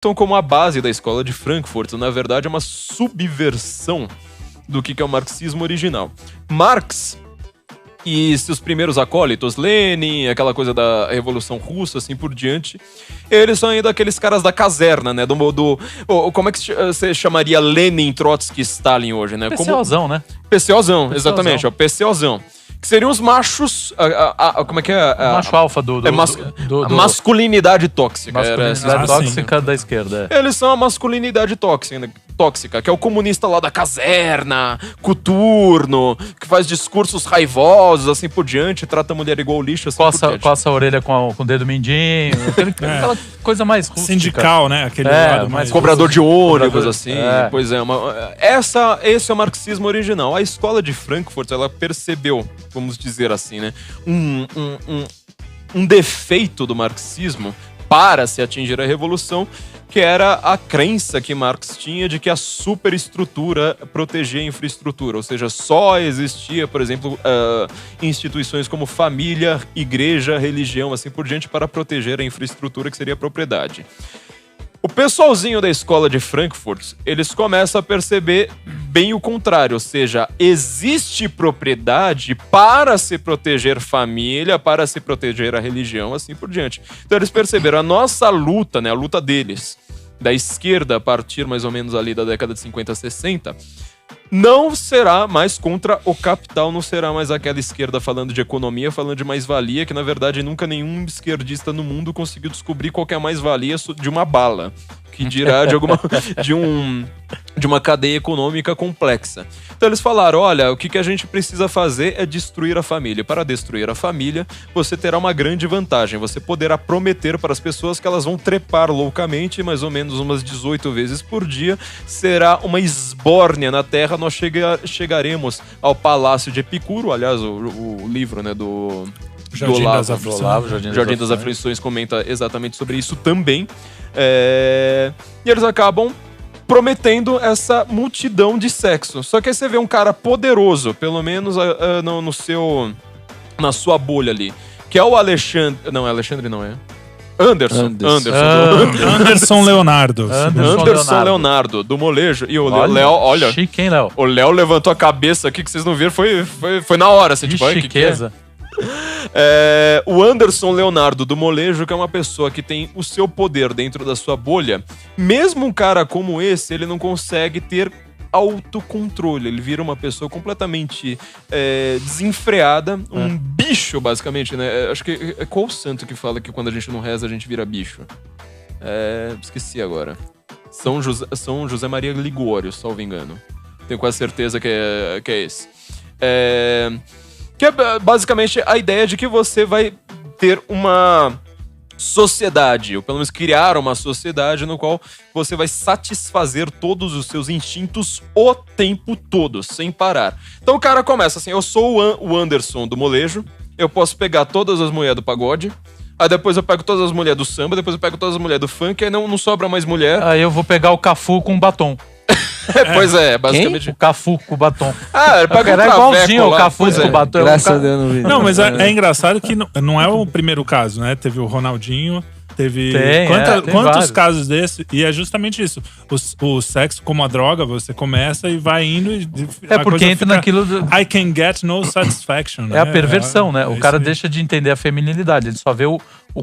Então, como a base da escola de Frankfurt, na verdade, é uma subversão do que é o marxismo original. Marx e seus primeiros acólitos, Lenin, aquela coisa da Revolução Russa, assim por diante, eles são ainda aqueles caras da caserna, né? Como é que você chamaria Lenin, Trotsky e Stalin hoje, né? PCOzão, né? PCOzão, exatamente, ó, PCOzão. Que seriam os machos. Como é que é? O macho alfa a masculinidade tóxica. Masculinidade tóxica da esquerda. Eles são a masculinidade tóxica, que é o comunista lá da caserna, coturno, que faz discursos raivosos, assim por diante, trata a mulher igual lixo, assim por diante. Coça a orelha com o dedo mindinho, aquela coisa mais rústica. Sindical, né? Aquele lado mais... Cobrador de ônibus, assim. Pois é. Esse é o marxismo original. A escola de Frankfurt, ela percebeu, vamos dizer assim, né? Um defeito do marxismo para se atingir a revolução, que era a crença que Marx tinha de que a superestrutura protegia a infraestrutura, ou seja, só existia, por exemplo, instituições como família, igreja, religião, assim por diante, para proteger a infraestrutura que seria a propriedade. O pessoalzinho da escola de Frankfurt, eles começam a perceber bem o contrário, ou seja, existe propriedade para se proteger família, para se proteger a religião, assim por diante. Então eles perceberam a nossa luta, né, a luta deles, da esquerda, a partir mais ou menos ali da década de 50, 60, não será mais contra o capital, não será mais aquela esquerda falando de economia, falando de mais-valia, que na verdade nunca nenhum esquerdista no mundo conseguiu descobrir qual que é a mais-valia de uma bala, que dirá de uma cadeia econômica complexa. Então eles falaram, olha, o que a gente precisa fazer é destruir a família. Para destruir a família, você terá uma grande vantagem. Você poderá prometer para as pessoas que elas vão trepar loucamente, mais ou menos umas 18 vezes por dia. Será uma esbórnia na terra, nós chegaremos ao Palácio de Epicuro. Aliás, o livro, né, do Jardim das Aflições. Jardim das Aflições comenta exatamente sobre isso também. E eles acabam prometendo essa multidão de sexo. Só que aí você vê um cara poderoso, pelo menos na sua bolha ali, que é o Alexandre... Não, Alexandre não é. Anderson Leonardo. Anderson Leonardo, do molejo. E o Léo, olha... Chique, hein, Léo? O Léo levantou a cabeça aqui, que vocês não viram, foi na hora. Assim, tipo, chiqueza. O Anderson Leonardo do molejo, que é uma pessoa que tem o seu poder dentro da sua bolha, mesmo um cara como esse, ele não consegue ter autocontrole. Ele vira uma pessoa completamente desenfreada, um bicho, basicamente, né? Acho que qual o santo que fala que quando a gente não reza, a gente vira bicho? Esqueci agora. São José Maria Ligório, salvo engano. Tenho quase certeza que é esse. Que é basicamente a ideia de que você vai ter uma sociedade, ou pelo menos criar uma sociedade no qual você vai satisfazer todos os seus instintos o tempo todo, sem parar. Então o cara começa assim, eu sou o Anderson do molejo, eu posso pegar todas as mulheres do pagode, aí depois eu pego todas as mulheres do samba, depois eu pego todas as mulheres do funk, aí não sobra mais mulher. Aí eu vou pegar o Cafu com batom. Pois é, basicamente. Quem? O Cafu com o batom. Ele pega era igualzinho o Cafu com o batom. Graças a Deus não vi. Não, mas é engraçado que não é o primeiro caso, né? Teve o Ronaldinho, teve... Quantos casos desses? E é justamente isso. O sexo como a droga, você começa e vai indo e... porque entra naquilo... I can get no satisfaction. É a perversão, né? O cara deixa de entender a feminilidade. Ele só vê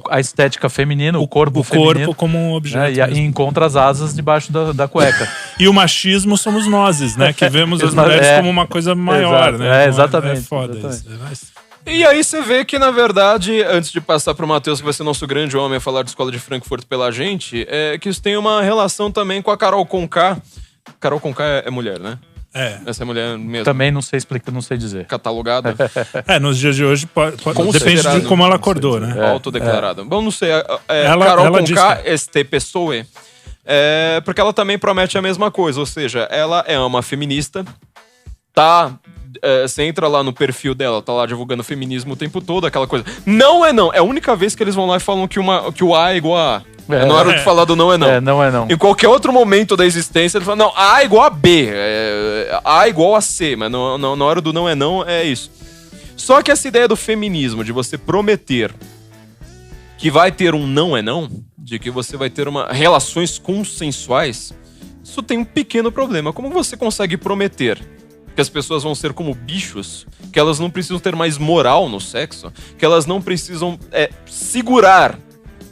a estética feminina, o corpo feminino. O corpo como um objeto. E encontra as asas debaixo da cueca. E o machismo somos nós, né? Que vemos as mulheres como uma coisa maior, né? Exatamente. É foda exatamente. isso. E aí você vê que, na verdade, antes de passar pro Matheus, que vai ser nosso grande homem a falar de Escola de Frankfurt pela gente, que isso tem uma relação também com a Carol Conká. Carol Conká é mulher, né? Essa é mulher mesmo. Também não sei explicar, não sei dizer. Catalogada. Nos dias de hoje depende de como ela acordou, né? Autodeclarada. Bom, não sei. Carol Conká, este pessoa, porque ela também promete a mesma coisa. Ou seja, ela é uma feminista, você entra lá no perfil dela, tá lá divulgando feminismo o tempo todo, aquela coisa. Não é não. É a única vez que eles vão lá e falam que o A é igual a A. É na hora de falar do não é não. Não é não. Em qualquer outro momento da existência, ele fala, não, A é igual a B. A é igual a C. Mas na hora do não é isso. Só que essa ideia do feminismo, de você prometer que vai ter um não é não, de que você vai ter relações consensuais, isso tem um pequeno problema. Como você consegue prometer que as pessoas vão ser como bichos, que elas não precisam ter mais moral no sexo, que elas não precisam segurar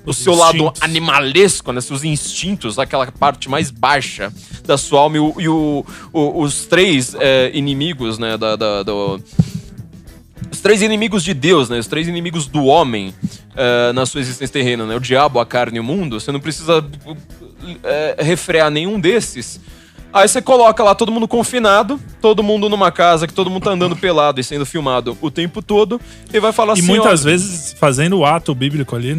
o seu lado animalesco, né, seus instintos, aquela parte mais baixa da sua alma e os três inimigos, né, os três inimigos de Deus, né, os três inimigos do homem na sua existência terrena, né, o diabo, a carne e o mundo. Você não precisa refrear nenhum desses. Aí você coloca lá todo mundo confinado, todo mundo numa casa que todo mundo tá andando pelado e sendo filmado o tempo todo, e vai falar assim... E muitas vezes fazendo o ato bíblico ali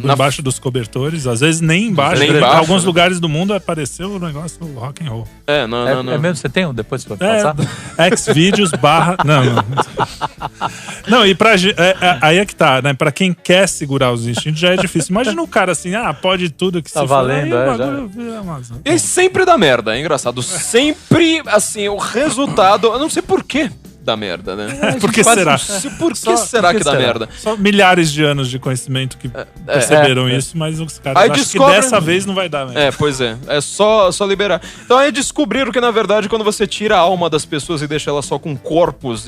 embaixo dos cobertores, às vezes nem embaixo. Em alguns lugares do mundo apareceu o negócio do rock and roll. Não. É mesmo? Você tem um depois pra passar? Xvideos / Não. Não, e aí é que tá, né? Pra quem quer segurar os instintos já é difícil. Imagina um cara assim, pode tudo que tá valendo, já. E sempre dá merda, hein? Engraçado, sempre, assim, o resultado, eu não sei por que dá merda, né? Por que será? Por que será que dá merda? Só milhares de anos de conhecimento que perceberam isso, mas os caras acham que dessa vez não vai dar mesmo. Pois é. É só liberar. Então aí descobriram que, na verdade, quando você tira a alma das pessoas e deixa elas só com corpos,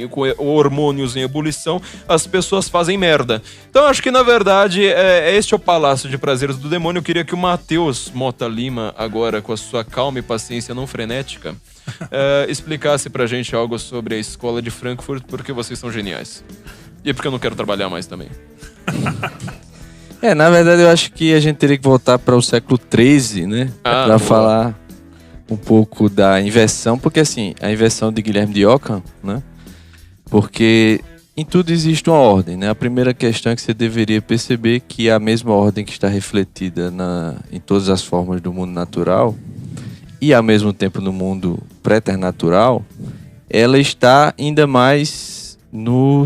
com hormônios em ebulição, as pessoas fazem merda. Então acho que, na verdade, este é o palácio de prazeres do demônio. Eu queria que o Matheus Mota Lima, agora, com a sua calma e paciência não frenética, explicasse pra gente algo sobre a escola de Frankfurt, porque vocês são geniais. E porque eu não quero trabalhar mais também. Na verdade eu acho que a gente teria que voltar para o século XIII, né? Pra falar um pouco da inversão, porque assim, a inversão de Guilherme de Ockham, né? Porque em tudo existe uma ordem, né? A primeira questão é que você deveria perceber que a mesma ordem que está refletida em todas as formas do mundo natural e ao mesmo tempo no mundo preternatural, ela está ainda mais no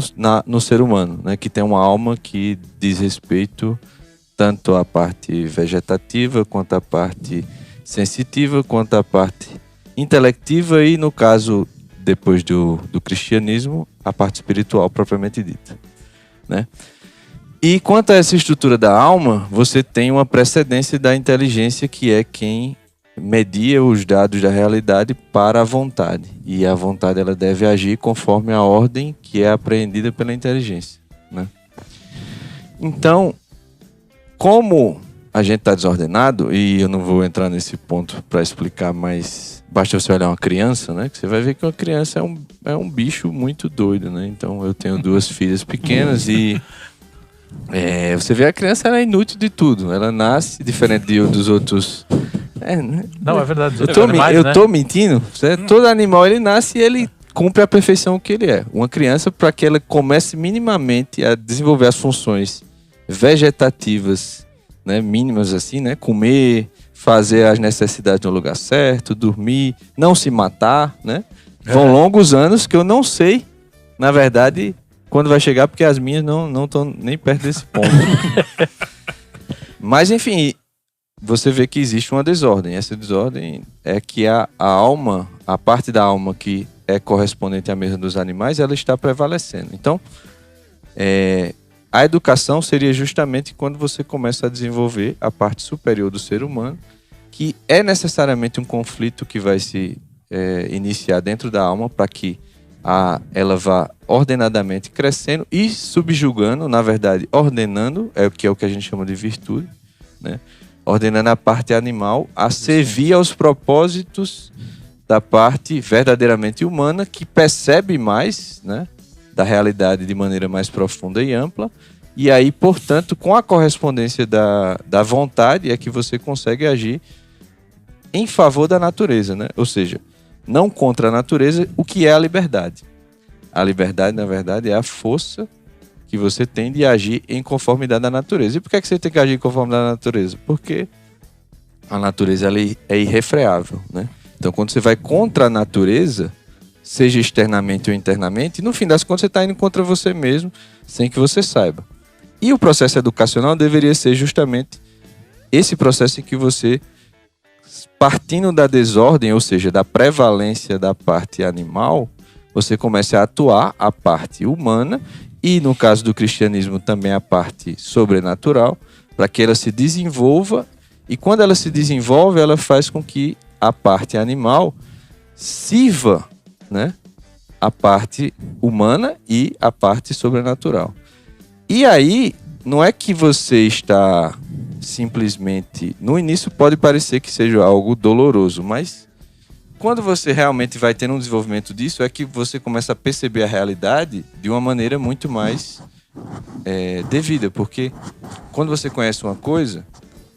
ser humano, né? Que tem uma alma que diz respeito tanto à parte vegetativa, quanto à parte sensitiva, quanto à parte intelectiva e, no caso, depois do cristianismo, a parte espiritual propriamente dita, né? E quanto a essa estrutura da alma, você tem uma precedência da inteligência, que é quem media os dados da realidade para a vontade. E a vontade ela deve agir conforme a ordem que é apreendida pela inteligência, né? Então, como a gente está desordenado, e eu não vou entrar nesse ponto para explicar, mas basta você olhar uma criança, né? Que você vai ver que uma criança é um bicho muito doido, né? Então, eu tenho 2 filhas pequenas e você vê a criança, ela é inútil de tudo. Ela nasce diferente dos outros... Não, é verdade. Eu tô mentindo. Todo animal, ele nasce e ele cumpre a perfeição que ele é. Uma criança, para que ela comece minimamente a desenvolver as funções vegetativas, né, mínimas assim, né? Comer, fazer as necessidades no lugar certo, dormir, não se matar, né? Vão longos anos que eu não sei, na verdade, quando vai chegar, porque as minhas não estão nem perto desse ponto. Mas, enfim... Você vê que existe uma desordem. Essa desordem é que a alma, a parte da alma que é correspondente à mesma dos animais, ela está prevalecendo. Então, a educação seria justamente quando você começa a desenvolver a parte superior do ser humano, que é necessariamente um conflito que vai se iniciar dentro da alma para que ela vá ordenadamente crescendo e subjugando, na verdade, ordenando, é o que a gente chama de virtude, né? Ordenando a parte animal a servir aos propósitos da parte verdadeiramente humana, que percebe mais, né, da realidade de maneira mais profunda e ampla. E aí, portanto, com a correspondência da vontade, é que você consegue agir em favor da natureza, né? Ou seja, não contra a natureza, o que é a liberdade. A liberdade, na verdade, é a força que você tem de agir em conformidade da natureza. E por que você tem que agir em conformidade da natureza? Porque a natureza ela é irrefreável, né? Então, quando você vai contra a natureza, seja externamente ou internamente, no fim das contas você está indo contra você mesmo, sem que você saiba. E o processo educacional deveria ser justamente esse processo em que você, partindo da desordem, ou seja, da prevalência da parte animal, você começa a atuar a parte humana e no caso do cristianismo também a parte sobrenatural, para que ela se desenvolva, e quando ela se desenvolve, ela faz com que a parte animal sirva, né, a parte humana e a parte sobrenatural. E aí, não é que você está simplesmente... No início pode parecer que seja algo doloroso, mas quando você realmente vai tendo um desenvolvimento disso, é que você começa a perceber a realidade de uma maneira muito mais devida. Porque quando você conhece uma coisa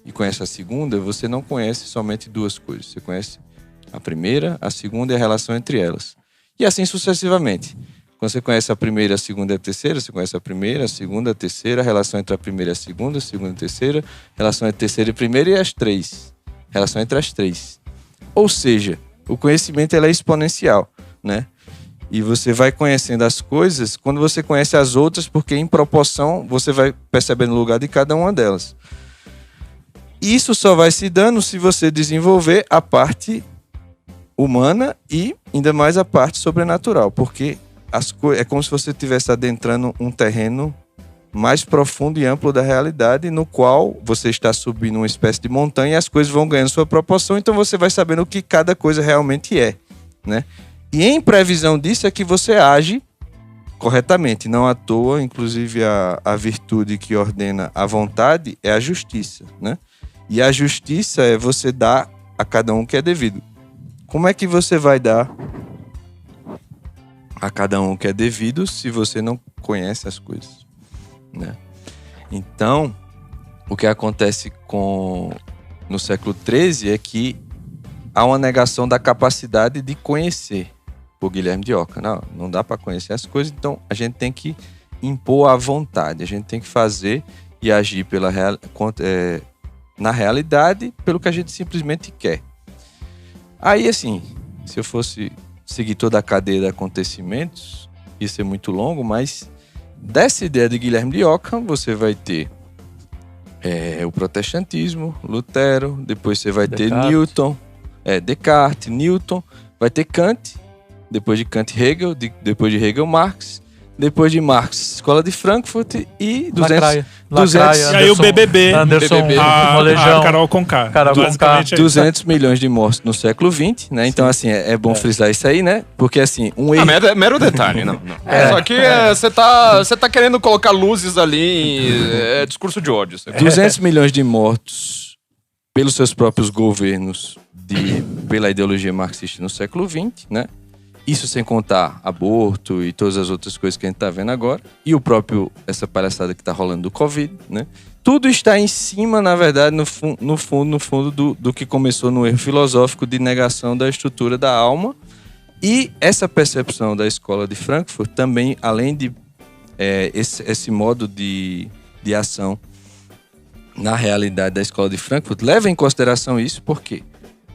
e conhece a segunda, você não conhece somente duas coisas. Você conhece a primeira, a segunda e a relação entre elas. E assim sucessivamente. Quando você conhece a primeira, a segunda e a terceira, você conhece a primeira, a segunda, a terceira, a relação entre a primeira e a segunda e a terceira, relação entre a terceira e a primeira e as três. Relação entre as três. Ou seja, o conhecimento ele é exponencial, né? E você vai conhecendo as coisas quando você conhece as outras, porque em proporção você vai percebendo o lugar de cada uma delas. Isso só vai se dando se você desenvolver a parte humana e ainda mais a parte sobrenatural, porque é como se você estivesse adentrando um terreno mais profundo e amplo da realidade, no qual você está subindo uma espécie de montanha e as coisas vão ganhando sua proporção, então você vai sabendo o que cada coisa realmente é, né? E em previsão disso é que você age corretamente, não à toa, inclusive a virtude que ordena a vontade é a justiça, né? E a justiça é você dar a cada um o que é devido. Como é que você vai dar a cada um o que é devido se você não conhece as coisas, né? Então, o que acontece no século XIII é que há uma negação da capacidade de conhecer, por Guilherme de Ockham. Não dá para conhecer as coisas, então a gente tem que impor a vontade, a gente tem que fazer e agir na realidade pelo que a gente simplesmente quer. Aí, assim, se eu fosse seguir toda a cadeia de acontecimentos, ia ser muito longo, mas dessa ideia de Guilherme de Ockham, você vai ter o protestantismo, Lutero, depois você vai ter Newton, Descartes, Newton, vai ter Kant, depois de Kant, Hegel, depois de Hegel, Marx, depois de Marx, Escola de Frankfurt e 200 e aí o BBB, a Carol Conká. 200 milhões de mortos no século XX, né? Então, assim, é bom frisar isso aí, né? Porque, assim, mero detalhe, não. Só que você tá querendo colocar luzes ali, discurso de ódio. 200 milhões de mortos pelos seus próprios governos pela ideologia marxista no século XX, né? Isso sem contar aborto e todas as outras coisas que a gente tá vendo agora. E essa palhaçada que tá rolando do Covid, né? Tudo está em cima, na verdade, no fundo do que começou no erro filosófico de negação da estrutura da alma. E essa percepção da Escola de Frankfurt também, além de esse modo de ação na realidade da Escola de Frankfurt, leva em consideração isso, por quê?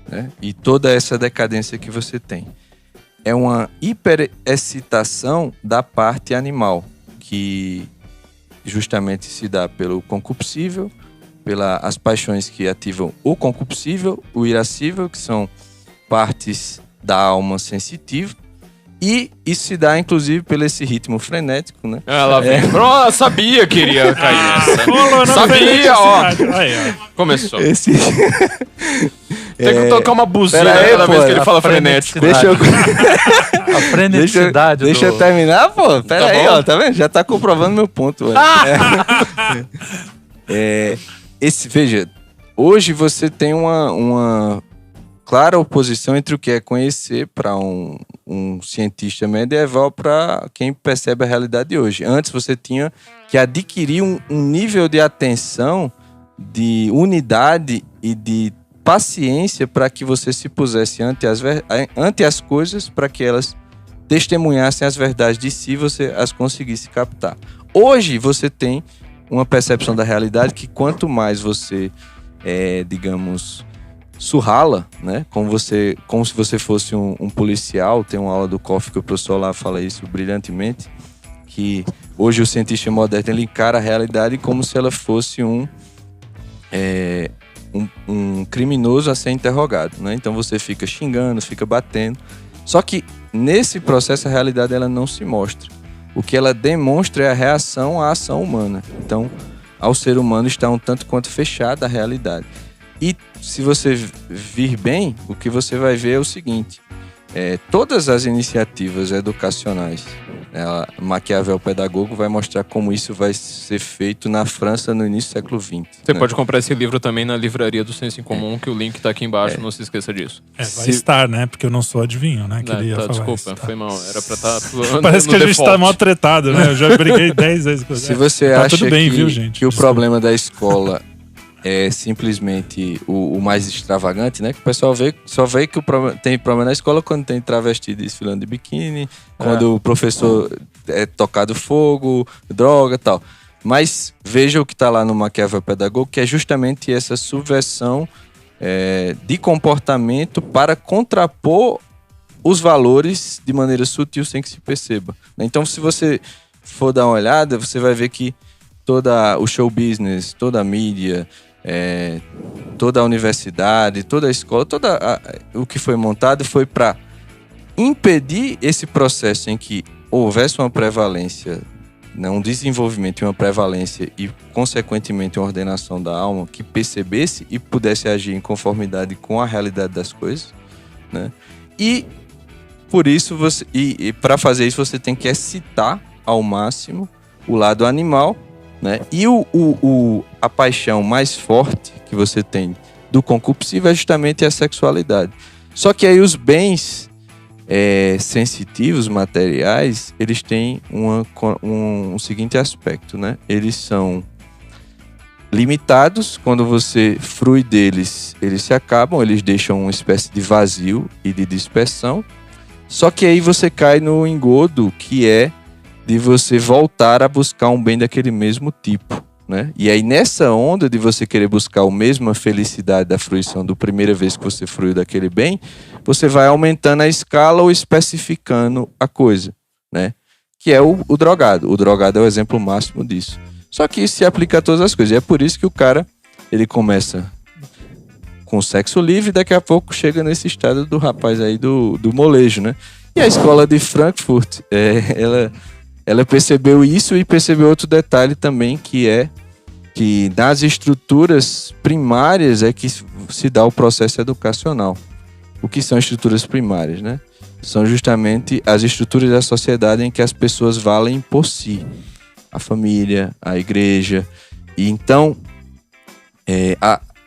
Né? E toda essa decadência que você tem. É uma hiperexcitação da parte animal, que justamente se dá pelo concupiscível, pelas paixões que ativam o concupiscível, o irascível, que são partes da alma sensitiva, e isso se dá, inclusive, pelo esse ritmo frenético, né? Ela vem. Sabia que iria cair nessa. Sabia, ó. Começou. Tem que tocar uma buzina toda vez que ele fala frenético. A freneticidade. Deixa eu terminar, pô. Pera aí, ó. Tá vendo? Já tá comprovando meu ponto. Veja, hoje você tem uma clara oposição entre o que é conhecer para um cientista medieval para quem percebe a realidade de hoje. Antes você tinha que adquirir um nível de atenção, de unidade e de paciência para que você se pusesse ante as coisas, para que elas testemunhassem as verdades de si, você as conseguisse captar. Hoje você tem uma percepção da realidade que quanto mais você, digamos, surrala, né? Como se você fosse um policial. Tem uma aula do Koff que o professor lá fala isso brilhantemente, que hoje o cientista moderno ele encara a realidade como se ela fosse um criminoso a ser interrogado, né? Então você fica xingando, fica batendo. Só que nesse processo a realidade ela não se mostra. o que ela demonstra é a reação à ação humana. Então, ao ser humano está um tanto quanto fechada a realidade. E se você vir bem, o que você vai ver é o seguinte: todas as iniciativas educacionais, Maquiavel Pedagogo vai mostrar como isso vai ser feito na França no início do século XX. Você pode comprar esse livro também na livraria do Senso em Comum, que o link tá aqui embaixo, não se esqueça disso. Vai estar, né? Porque eu não sou adivinho, né? Desculpa, foi mal. Era pra estar Parece que a gente tá mal tretado, né? Eu já briguei 10 vezes com Se você acha tudo bem, viu, gente? Que o problema da escola é simplesmente o mais extravagante, né? Que o pessoal só vê que tem problema na escola quando tem travesti desfilando de biquíni, quando o professor é tocado fogo, droga e tal. Mas veja o que está lá no Maquiavel Pedagogo, que é justamente essa subversão de comportamento para contrapor os valores de maneira sutil sem que se perceba. Então, se você for dar uma olhada, você vai ver que toda o show business, toda a mídia, toda a universidade, toda a escola, o que foi montado foi para impedir esse processo em que houvesse uma prevalência, um desenvolvimento e uma prevalência e, consequentemente, uma ordenação da alma que percebesse e pudesse agir em conformidade com a realidade das coisas, né? E, por isso, para fazer isso, você tem que excitar ao máximo o lado animal, né? E a paixão mais forte que você tem do concupiscível é justamente a sexualidade. Só que aí os bens sensitivos, materiais, eles têm um seguinte aspecto, né? Eles são limitados. Quando você frui deles, eles se acabam, eles deixam uma espécie de vazio e de dispersão. Só que aí você cai no engodo que é de você voltar a buscar um bem daquele mesmo tipo, né? E aí nessa onda de você querer buscar a mesma felicidade da fruição da primeira vez que você fruiu daquele bem, você vai aumentando a escala ou especificando a coisa, né? Que é o drogado. O drogado é o exemplo máximo disso. Só que isso se aplica a todas as coisas. E é por isso que o cara, ele começa com sexo livre e daqui a pouco chega nesse estado do rapaz aí do molejo, né? E a escola de Frankfurt, ela percebeu isso e percebeu outro detalhe também, que é que nas estruturas primárias é que se dá o processo educacional. O que são estruturas primárias, né? São justamente as estruturas da sociedade em que as pessoas valem por si. A família, a igreja. E então,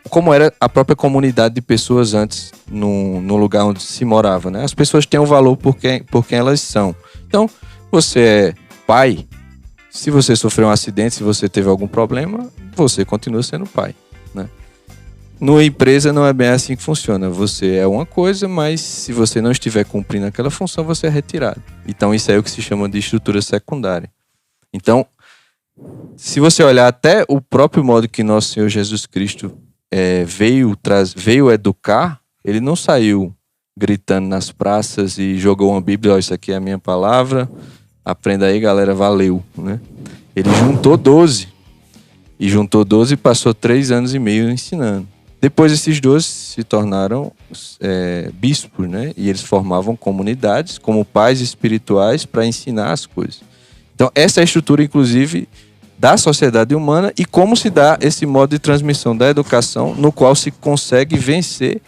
como era a própria comunidade de pessoas antes no lugar onde se morava, né? As pessoas têm um valor por quem elas são. Então, você é pai, se você sofreu um acidente, se você teve algum problema, você continua sendo pai, né? Numa empresa não é bem assim que funciona. Você é uma coisa, mas se você não estiver cumprindo aquela função, você é retirado. Então isso é o que se chama de estrutura secundária. Então, se você olhar até o próprio modo que nosso Senhor Jesus Cristo veio educar, ele não saiu gritando nas praças e jogou uma Bíblia, isso aqui é a minha palavra, aprenda aí, galera, valeu, né? Ele juntou 12. E juntou 12 e passou 3 anos e meio ensinando. Depois esses 12 se tornaram bispos, né? E eles formavam comunidades como pais espirituais para ensinar as coisas. Então essa é a estrutura, inclusive, da sociedade humana e como se dá esse modo de transmissão da educação no qual se consegue vencer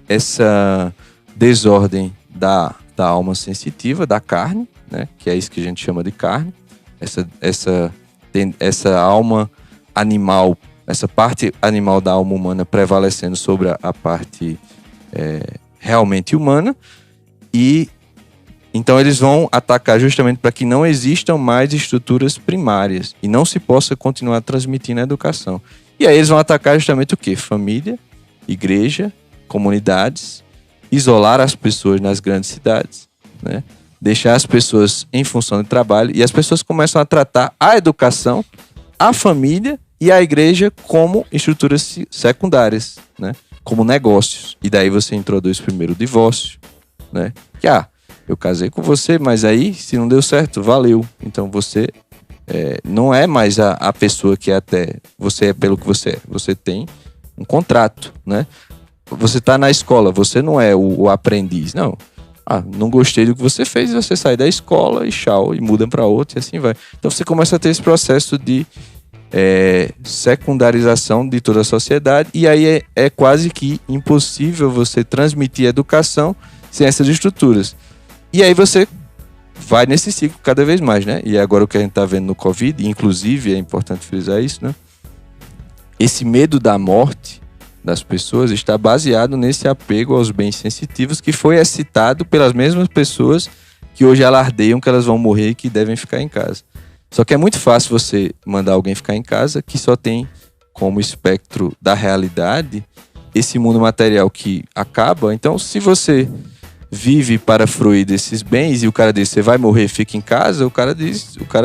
essa desordem da alma sensitiva, da carne, né? Que é isso que a gente chama de carne, essa alma animal, essa parte animal da alma humana prevalecendo sobre a parte realmente humana. E então eles vão atacar justamente para que não existam mais estruturas primárias e não se possa continuar transmitindo a educação. E aí eles vão atacar justamente o quê? Família, igreja, comunidades, isolar as pessoas nas grandes cidades, né? Deixar as pessoas em função de trabalho, e as pessoas começam a tratar a educação, a família e a igreja como estruturas secundárias, né? Como negócios. E daí você introduz primeiro o divórcio, né? Que eu casei com você, mas aí se não deu certo, valeu. Então você não é mais a pessoa que você é pelo que você é. Você tem um contrato, né? Você está na escola, você não é o aprendiz, não. não gostei do que você fez, e você sai da escola e tchau, e muda para outra e assim vai. Então você começa a ter esse processo de secundarização de toda a sociedade, e aí é quase que impossível você transmitir educação sem essas estruturas. E aí você vai nesse ciclo cada vez mais, né? E agora o que a gente está vendo no Covid, inclusive, é importante frisar isso, né? Esse medo da morte das pessoas está baseado nesse apego aos bens sensitivos que foi excitado pelas mesmas pessoas que hoje alardeiam que elas vão morrer e que devem ficar em casa. Só que é muito fácil você mandar alguém ficar em casa que só tem como espectro da realidade esse mundo material que acaba. Então, se você vive para fruir desses bens e o cara diz, você vai morrer, fica em casa, o cara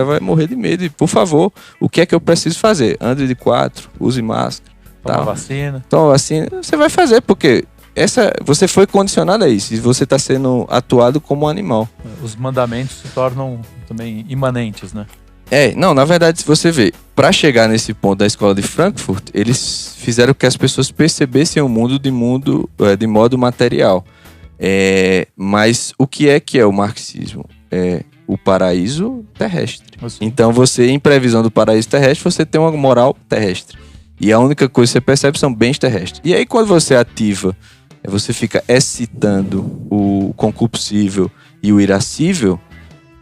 vai morrer de medo. E, por favor, o que é que eu preciso fazer? Ande de 4, use máscara. Toma vacina. Toma vacina. Você vai fazer, porque você foi condicionado a isso. E você está sendo atuado como um animal. Os mandamentos se tornam também imanentes, né? Não, na verdade, se você vê, para chegar nesse ponto da escola de Frankfurt, eles fizeram que as pessoas percebessem o mundo de modo material. Mas o que é o marxismo? É o paraíso terrestre. Então você, em previsão do paraíso terrestre, você tem uma moral terrestre. E a única coisa que você percebe são bens terrestres. E aí quando você ativa, você fica excitando o concupiscível e o irascível,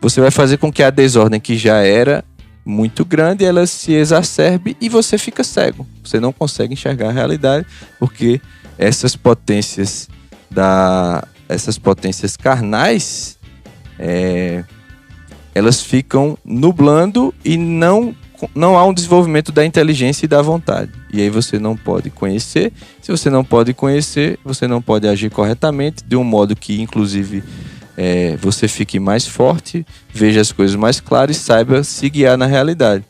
você vai fazer com que a desordem que já era muito grande, ela se exacerbe e você fica cego. Você não consegue enxergar a realidade, porque essas potências carnais, elas ficam nublando e não há um desenvolvimento da inteligência e da vontade. E aí você não pode conhecer. Se você não pode conhecer, você não pode agir corretamente, de um modo que, inclusive, você fique mais forte, veja as coisas mais claras e saiba se guiar na realidade.